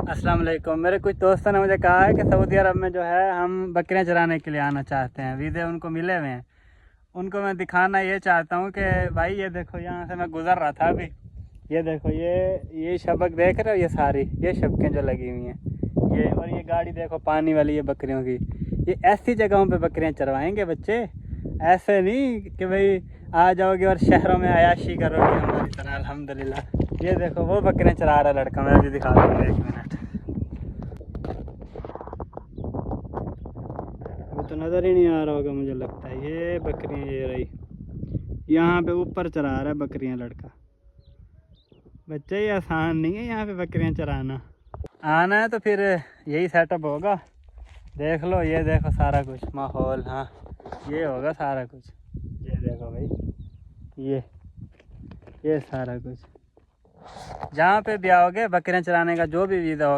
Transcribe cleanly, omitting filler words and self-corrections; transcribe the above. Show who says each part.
Speaker 1: अस्सलाम वालेकुम। मेरे कुछ दोस्तों ने मुझे कहा है कि सऊदी अरब में जो है हम बकरियां चराने के लिए आना चाहते हैं, वीज़े उनको मिले हुए हैं। उनको मैं दिखाना ये चाहता हूँ कि भाई ये देखो, यहाँ से मैं गुज़र रहा था अभी, ये देखो, ये शबक देख रहे हो, ये सारी ये शबकें जो लगी हुई हैं ये, और ये गाड़ी देखो पानी वाली, ये बकरियों की। ये ऐसी जगहों पे बकरियां चरवाएंगे बच्चे, ऐसे नहीं कि भाई आ जाओगे और शहरों में अयाशी करोगे हमारी तरह। अल्हम्दुलिल्लाह। ये देखो वो बकरियां चरा रहा लड़का, मैं भी दिखाता हूँ, 1 मिनट। अभी तो नज़र ही नहीं आ रहा होगा मुझे लगता है। ये बकरियां ये रही, यहाँ पे ऊपर चरा रहा है बकरियां लड़का। बच्चे ये आसान नहीं है यहाँ पे बकरियां चराना। आना है तो फिर यही सेटअप होगा। देख लो, ये देखो सारा कुछ माहौल, हाँ ये होगा सारा कुछ। ये देखो भाई, ये सारा कुछ। जहाँ पे भी आओगे बकरियां चराने का जो भी वीज़ा होगा